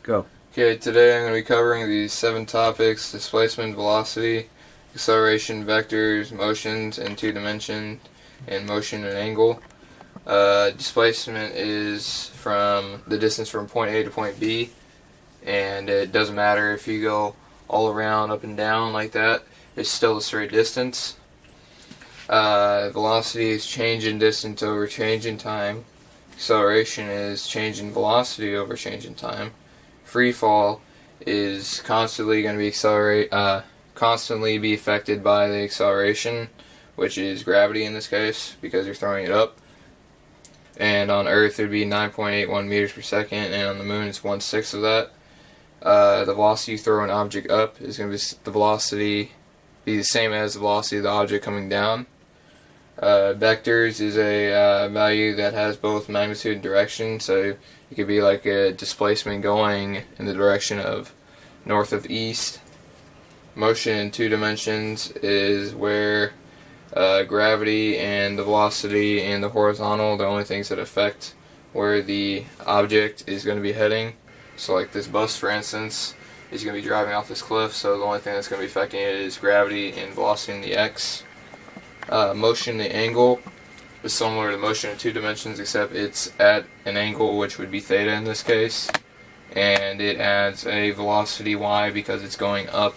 Go. Okay, today I'm going to be covering these 7 topics: displacement, velocity, acceleration, vectors, motions in 2 dimensions, and motion and angle. Displacement is from the distance from point A to point B, and it doesn't matter if you go all around, up and down like that, it's still a straight distance. Velocity is change in distance over change in time. Acceleration is change in velocity over change in time. Free fall is constantly going to be constantly be affected by the acceleration, which is gravity in this case, because you're throwing it up. And on Earth it would be 9.81 meters per second, and on the Moon it's 1/6 of that. The velocity you throw an object up is going to be the velocity be the same as the velocity of the object coming down. Vectors is a value that has both magnitude and direction, so it could be like a displacement going in the direction of north of east. Motion in 2 dimensions is where gravity and the velocity and the horizontal, the only things that affect where the object is going to be heading. So like this bus, for instance, is going to be driving off this cliff, so the only thing that's going to be affecting it is gravity and velocity in the x. Motion, the angle, is similar to motion in 2 dimensions, except it's at an angle which would be theta in this case, and it adds a velocity y because it's going up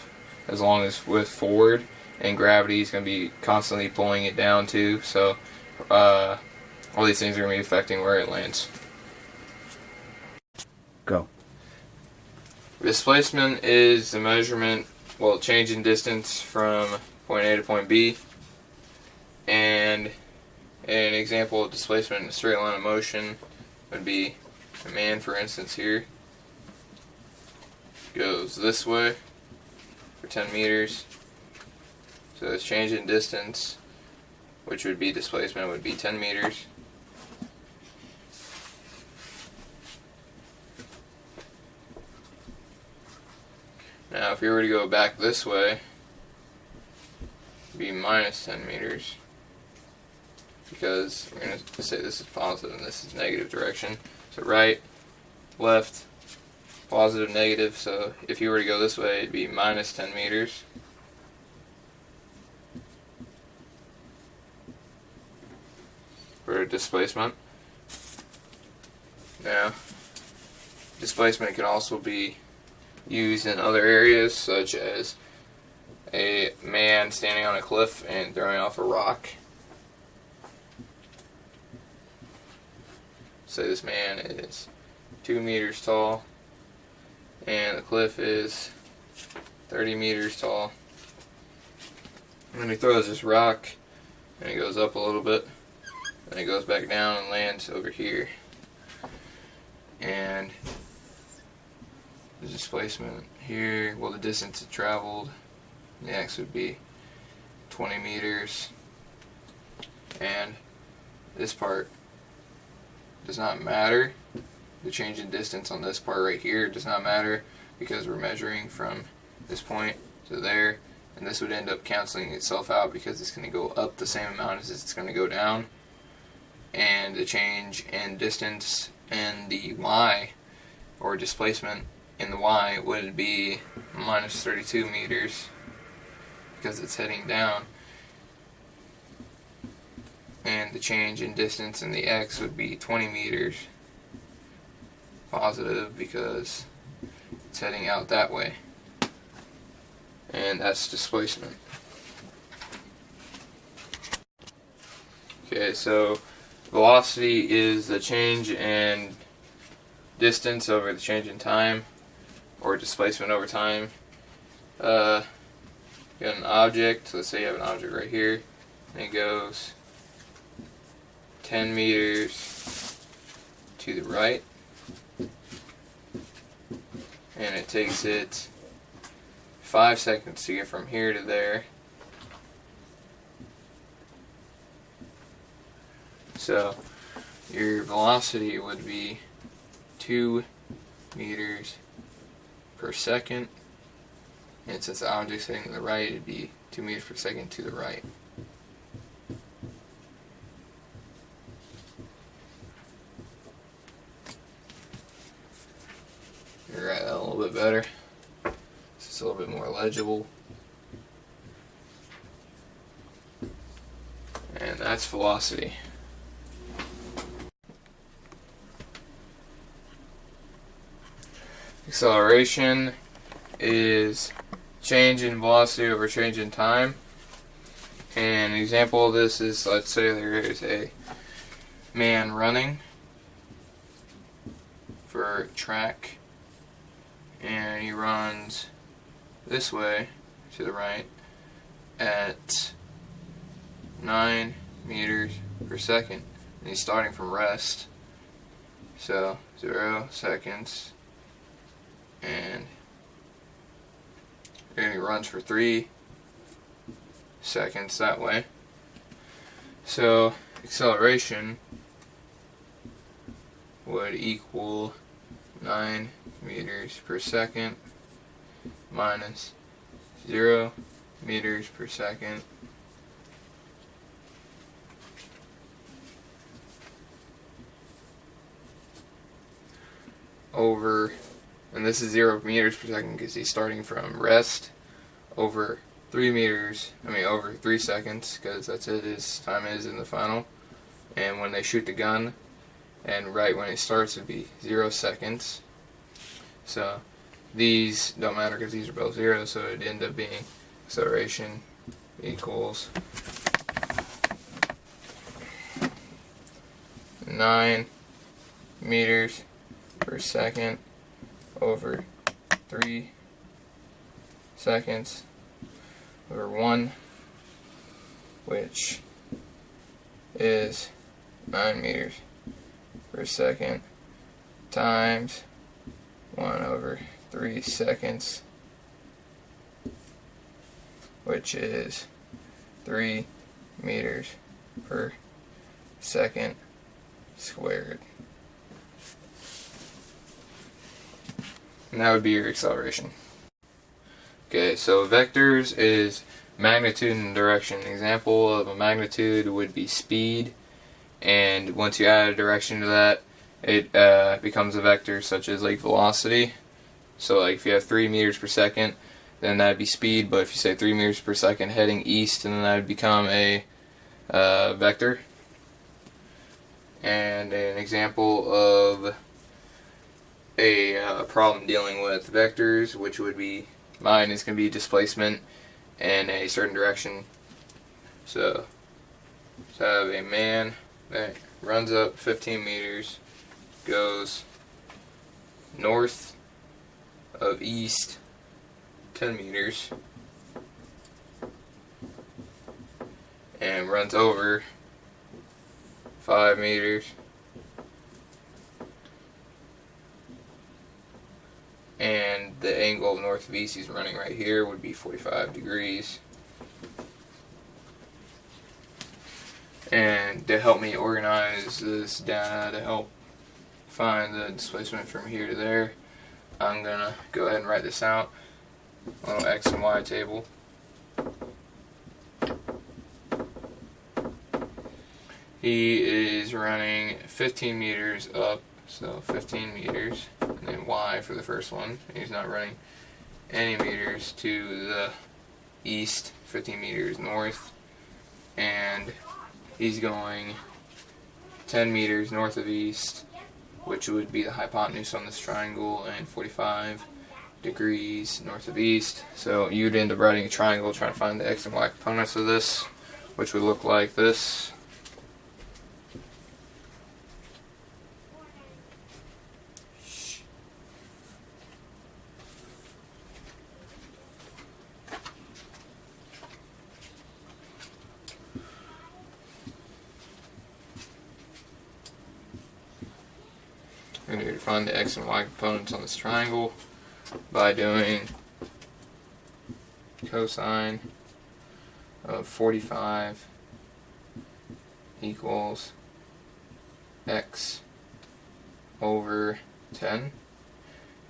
as long as with forward, and gravity is going to be constantly pulling it down too, so all these things are going to be affecting where it lands. Go. Displacement is the measurement, change in distance from point A to point B. And an example of displacement in a straight line of motion would be a man, for instance, here goes this way for 10 meters. So its change in distance, which would be displacement, would be 10 meters. Now if you were to go back this way, it would be minus 10 meters. Because we're going to say this is positive and this is negative direction. So right, left, positive, negative. So if you were to go this way, it'd be minus 10 meters. For displacement. Now, displacement can also be used in other areas, such as a man standing on a cliff and throwing off a rock. Say this man is 2 meters tall and the cliff is 30 meters tall. And then he throws this rock and it goes up a little bit, and it goes back down and lands over here. And the displacement here, the distance it traveled, the x would be 20 meters. And this part does not matter. The change in distance on this part right here does not matter because we're measuring from this point to there, and this would end up canceling itself out because it's going to go up the same amount as it's going to go down. And the change in distance in the y, or displacement in the y, would be minus 32 meters because it's heading down. And the change in distance in the x would be 20 meters positive because it's heading out that way. And that's displacement. Okay, so velocity is the change in distance over the change in time, or displacement over time. You got an object, let's say you have an object right here, and it goes 10 meters to the right, and it takes it 5 seconds to get from here to there. So your velocity would be 2 meters per second, and since the object's heading to the right, it'd be 2 meters per second to the right. write that a little bit better. It's a little bit more legible. And that's velocity. Acceleration is change in velocity over change in time. And an example of this is, let's say there is a man running for track, and he runs this way to the right at 9 meters per second, and he's starting from rest, so 0 seconds, and he runs for 3 seconds that way. So acceleration would equal 9 meters per second minus 0 meters per second over, and this is 0 meters per second because he's starting from rest, over 3 seconds, because that's it, his time is in the final. And when they shoot the gun, and right when it starts, it'd be 0 seconds. So these don't matter because these are both 0, so it'd end up being acceleration equals 9 meters per second over 3 seconds over 1, which is 9 meters per second times 1 over 3 seconds, which is 3 meters per second squared. And that would be your acceleration. Okay, so vectors is magnitude and direction. An example of a magnitude would be speed, and once you add a direction to that, it becomes a vector, such as like velocity. So like if you have 3 meters per second, then that would be speed, but if you say 3 meters per second heading east, then that would become a vector. And an example of a problem dealing with vectors, which would be, mine is going to be displacement in a certain direction. So I have a man that runs up 15 meters, goes north of east 10 meters, and runs over 5 meters, and the angle of north of east he's running right here would be 45 degrees. And to help me organize this data, to help find the displacement from here to there, I'm going to go ahead and write this out on a little X and Y table. He is running 15 meters up, so 15 meters, and then Y for the first one. He's not running any meters to the east, 15 meters north, and he's going 10 meters north of east, which would be the hypotenuse on this triangle, and 45 degrees north of east. So you'd end up writing a triangle trying to find the X and Y components of this, which would look like this. We're going to find the X and Y components on this triangle by doing cosine of 45 equals X over 10,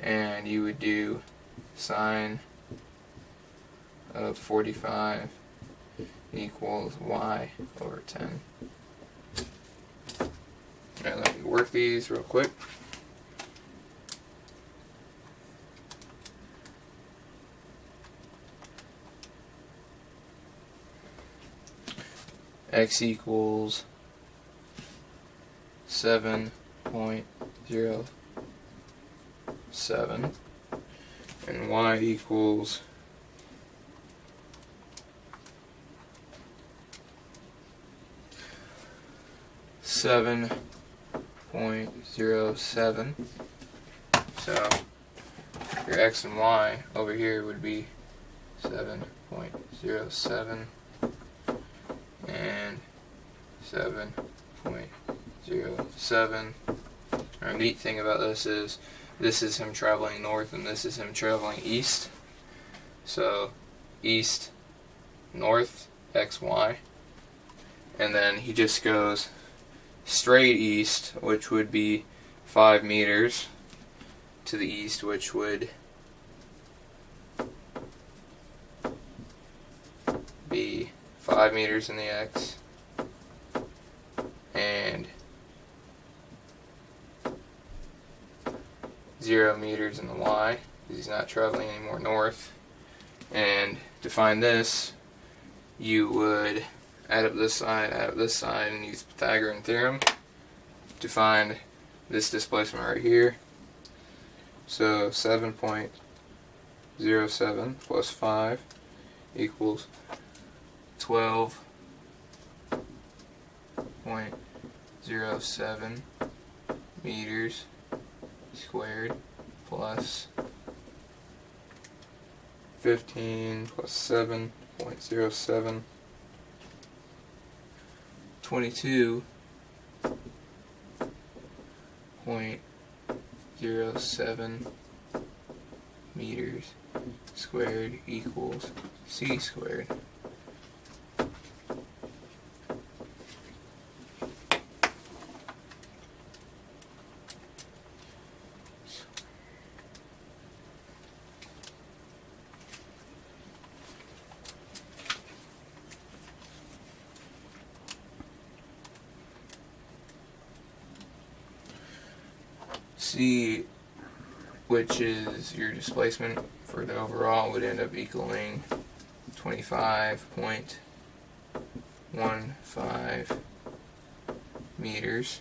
and you would do sine of 45 equals Y over 10. Alright, let me work these real quick. x equals 7.07 and y equals 7.07. So your x and y over here would be 7.07 and 7.07. A neat thing about this is him traveling north and this is him traveling east. So east, north, x, y. And then he just goes straight east, which would be 5 meters to the east, which would be 5 meters in the x and 0 meters in the y, because he's not traveling any more north. And to find this, you would add up this side, and use the Pythagorean theorem to find this displacement right here. So 7.07 plus 5 equals 12.07 meters squared plus 15 plus 7.07, 22.07 meters squared equals c squared. C, which is your displacement for the overall, would end up equaling 25.15 meters.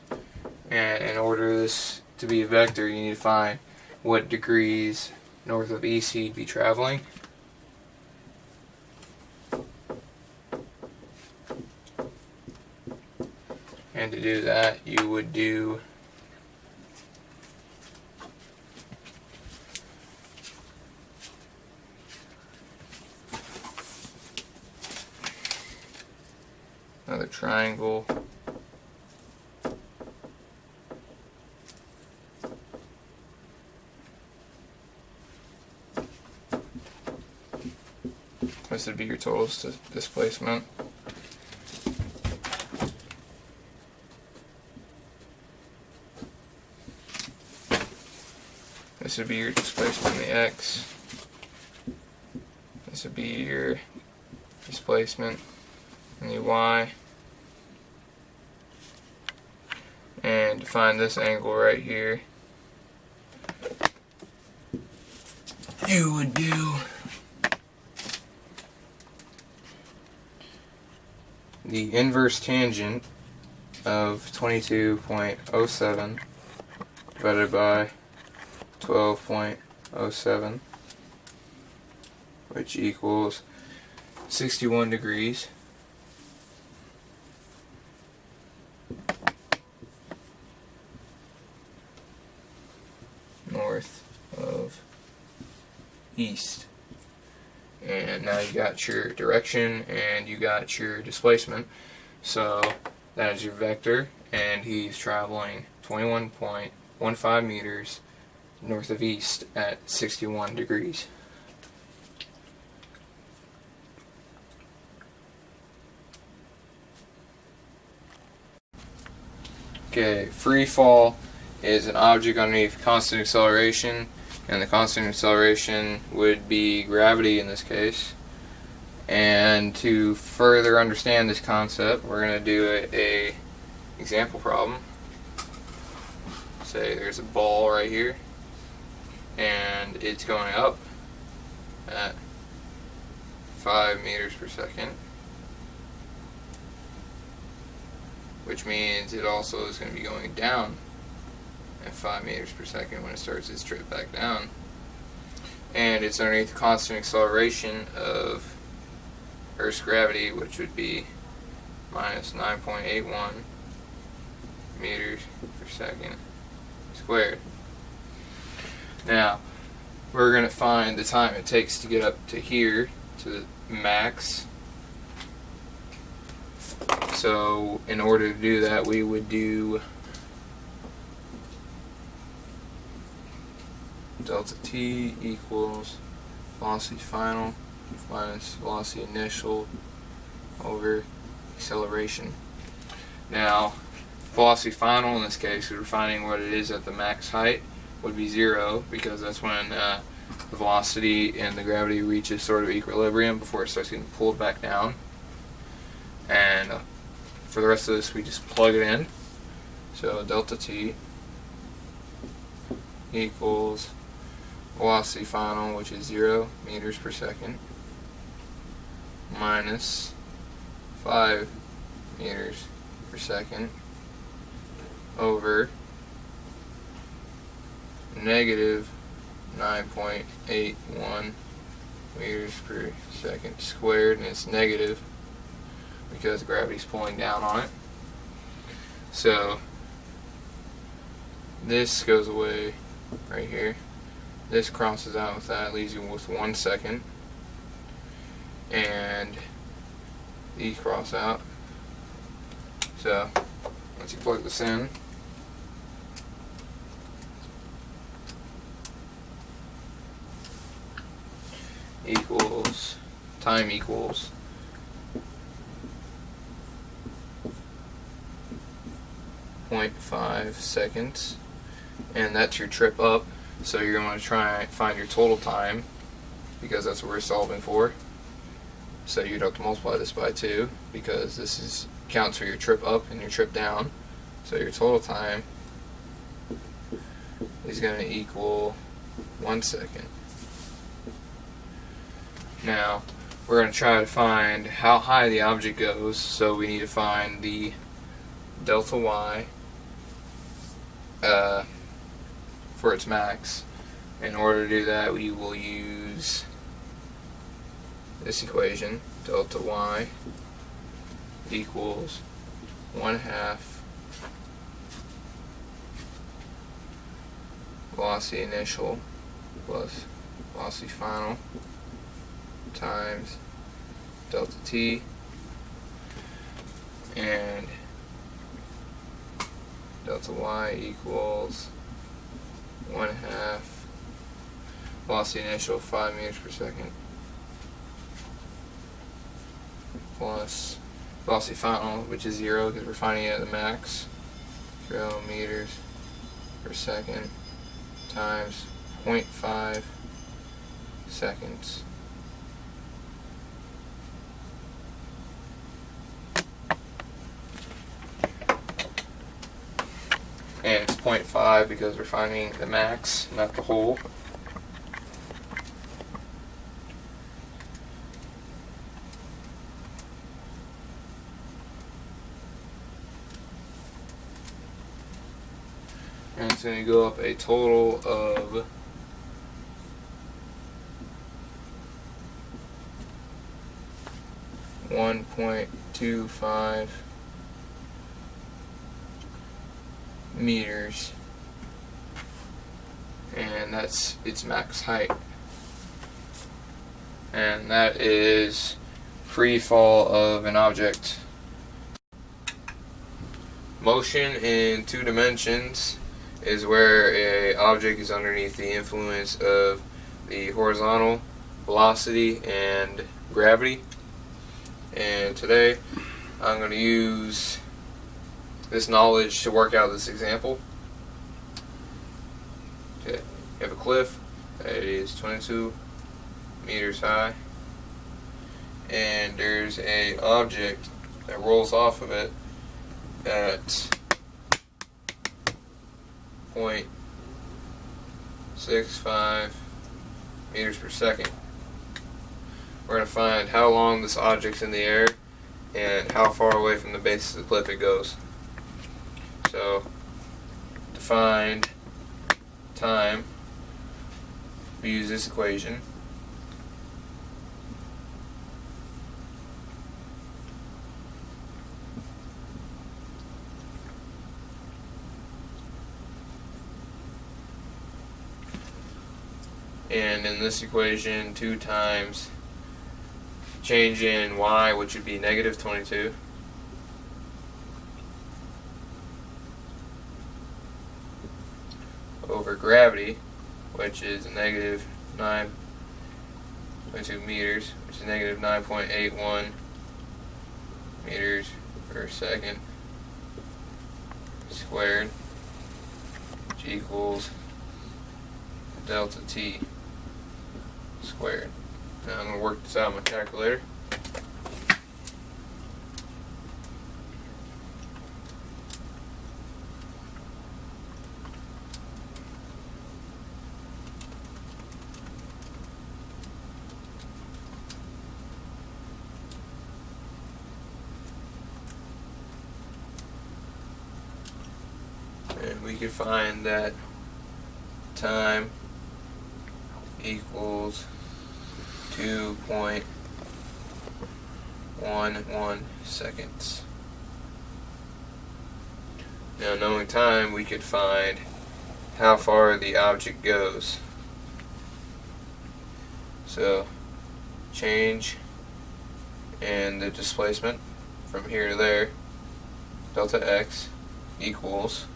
And in order this to be a vector, you need to find what degrees north of east he'd be traveling. And to do that, you would do another triangle. This would be your total displacement. This would be your displacement in the x. This would be your displacement in the y. And to find this angle right here, you would do the inverse tangent of 22.07 divided by 12.07, which equals 61 degrees. North of east. And now you got your direction and you got your displacement. So that is your vector, and he's traveling 21.15 meters north of east at 61 degrees. Okay, free fall is an object underneath constant acceleration, and the constant acceleration would be gravity in this case. And to further understand this concept, we're going to do a example problem. Say there's a ball right here, and it's going up at 5 meters per second. which means it also is going to be going down at 5 meters per second when it starts its trip back down. And it's underneath the constant acceleration of Earth's gravity, which would be minus 9.81 meters per second squared. Now, we're going to find the time it takes to get up to here, to the max. So, in order to do that, we would do delta t equals velocity final minus velocity initial over acceleration. Now, velocity final in this case, we're finding what it is at the max height, would be 0, because that's when the velocity and the gravity reaches sort of equilibrium before it starts getting pulled back down. And for the rest of this, we just plug it in. So delta t equals velocity final, which is 0 meters per second, minus 5 meters per second over negative 9.81 meters per second squared, and it's negative because gravity's pulling down on it. So this goes away right here. This crosses out with that, leaves you with 1 second. And these cross out. So once you plug this in, equals time equals .5 seconds, and that's your trip up. So you're going to try and find your total time, because that's what we're solving for. So you'd have to multiply this by 2, because this is counts for your trip up and your trip down. So your total time is going to equal 1 second. Now, we're going to try to find how high the object goes, so we need to find the delta y for its max. In order to do that, we will use this equation, delta y equals 1/2 velocity initial plus velocity final times delta t, and delta y equals 1/2 velocity initial 5 meters per second plus velocity final, which is 0 because we're finding it at the max, 0 meters per second times 0.5 seconds. And it's 0.5 because we're finding the max, not the whole. And it's going to go up a total of 1.25 meters, and that's its max height, and that is free fall of an object. Motion in 2 dimensions is where an object is underneath the influence of the horizontal velocity and gravity. And today I'm going to use this knowledge to work out this example. Okay, you have a cliff that is 22 meters high, and there's an object that rolls off of it at 0.65 meters per second. We're going to find how long this object's in the air and how far away from the base of the cliff it goes. So to find time, we use this equation. And in this equation, 2 times change in y, which would be negative 22, over gravity, which is negative 9.2 meters, which is negative 9.81 meters per second squared, which equals delta t squared. Now I'm going to work this out on my calculator. And we can find that time equals 2.11 seconds. Now, knowing time, we could find how far the object goes. So, change in the displacement from here to there, delta x equals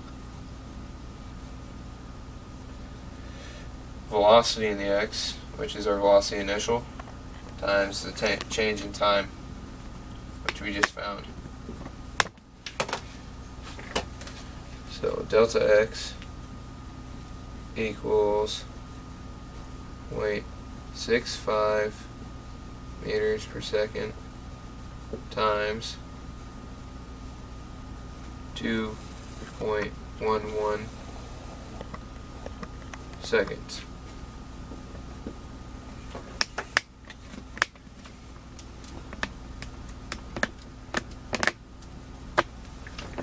velocity in the x, which is our velocity initial, times the change in time, which we just found. So delta x equals 0.65 meters per second times 2.11 seconds.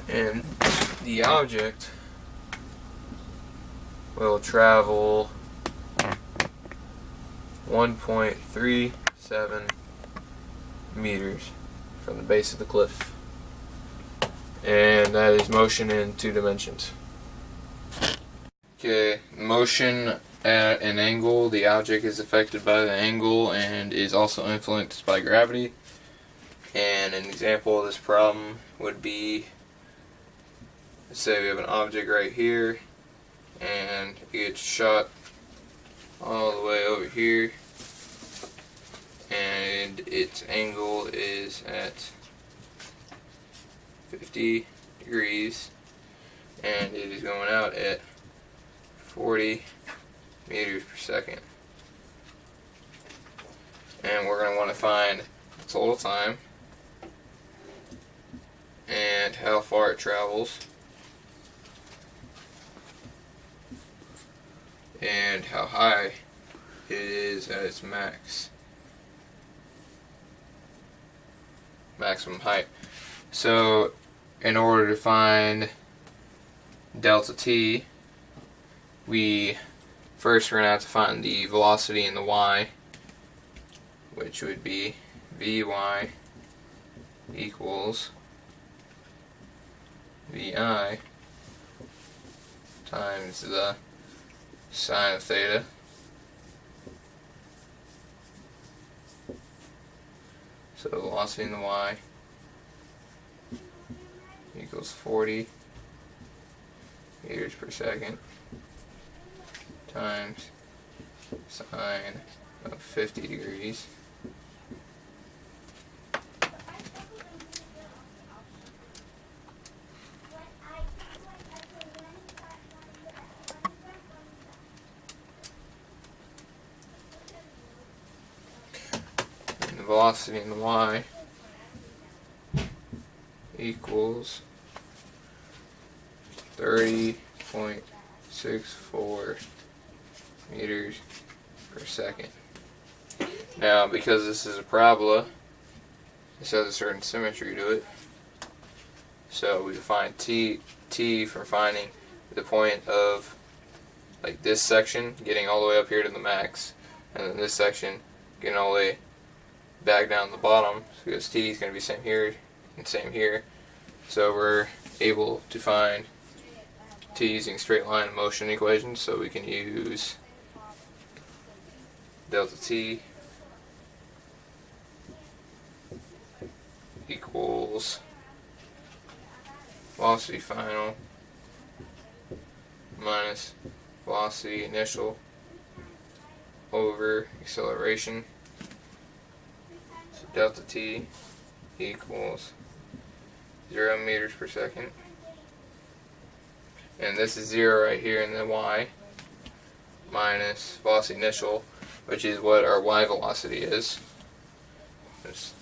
And the object will travel 1.37 meters from the base of the cliff. And that is motion in 2 dimensions. Okay, motion at an angle. The object is affected by the angle and is also influenced by gravity. And an example of this problem would be, let's say we have an object right here, and it gets shot all the way over here, and its angle is at 50 degrees, and it is going out at 40 meters per second. And we're going to want to find the total time and how far it travels, and how high it is at its maximum height. So in order to find delta t, we're going to have to find the velocity in the y, which would be Vy equals Vi times the sine of theta. So velocity in the y equals 40 meters per second times sine of 50 degrees. And the velocity in the y equals 30.64 meters per second. Now, because this is a parabola, this has a certain symmetry to it, so we define t t for finding the point of like this section getting all the way up here to the max, and then this section getting all the way back down the bottom, because t is going to be same here and same here. So we're able to find t using straight line motion equations, so we can use delta t equals velocity final minus velocity initial over acceleration. So delta t equals 0 meters per second, and this is 0 right here in the y, minus velocity initial, which is what our y velocity is. It's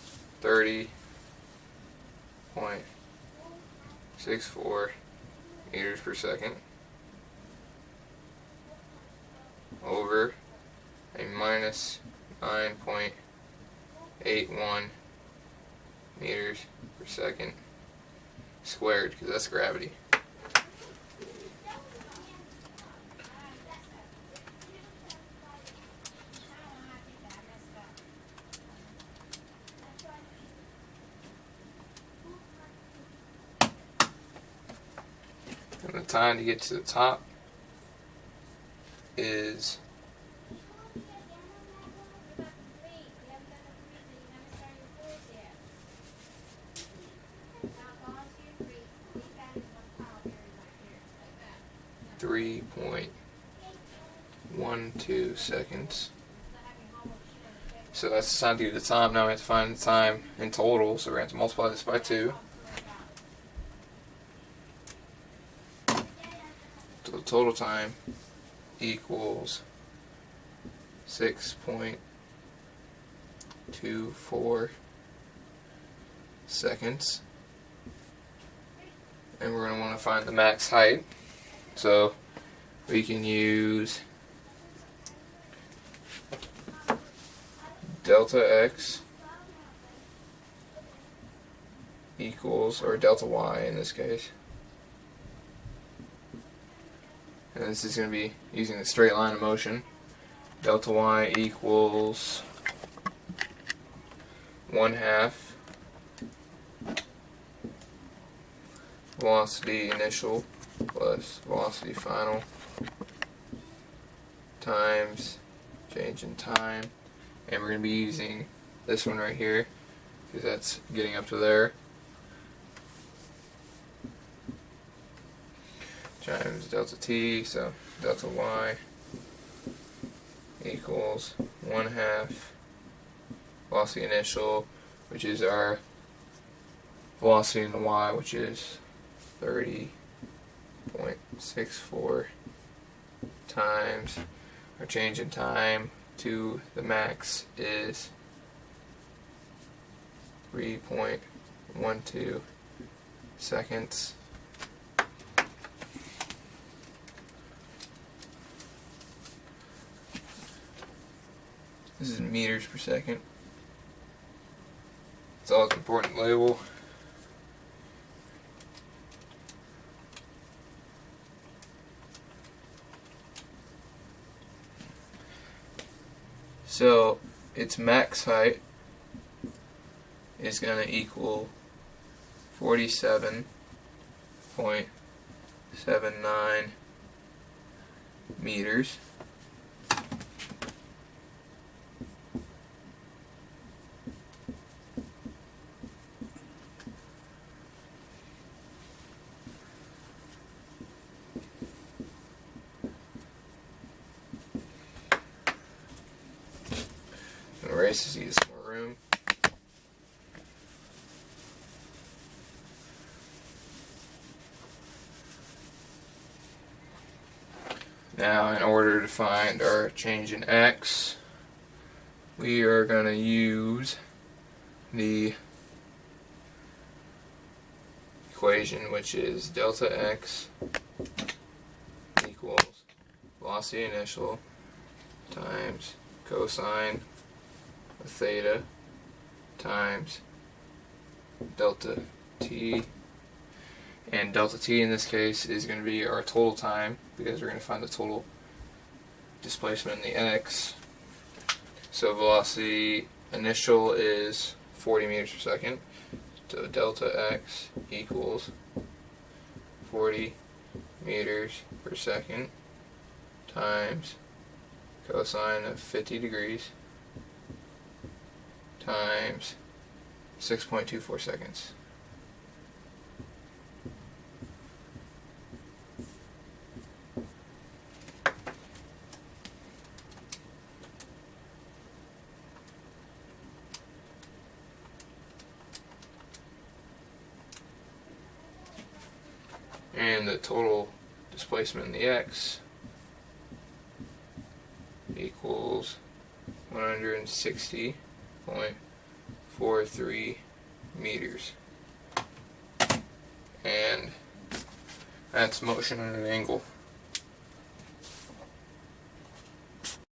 30.64 meters per second over a minus 9.81 meters per second squared, because that's gravity. And the time to get to the top is 3.12 seconds. So that's the time to get the time. Now we have to find the time in total, so we're going to have to multiply this by 2. So the total time equals 6.24 seconds. And we're going to want to find the max height. So we can use delta x equals, or delta y in this case. And this is going to be using the straight line of motion. Delta y equals 1/2 velocity initial plus velocity final times change in time. And we're going to be using this one right here, because that's getting up to there, times delta t, so delta y equals 1/2 velocity initial, which is our velocity in the y, which is 30.64 times our change in time to the max is 3.12 seconds. This is meters per second. It's always an important label. So its max height is going to equal 47.79 meters. Erase to see some more room. Now, in order to find our change in x, we are going to use the equation, which is delta x equals velocity initial times cosine of theta times delta t, And delta t in this case is going to be our total time, because we're going to find the total displacement in the x. So velocity initial is 40 meters per second. So delta x equals 40 meters per second times cosine of 50 degrees times 6.24 seconds. And the total displacement in the x equals 160.43 meters. And that's motion at an angle.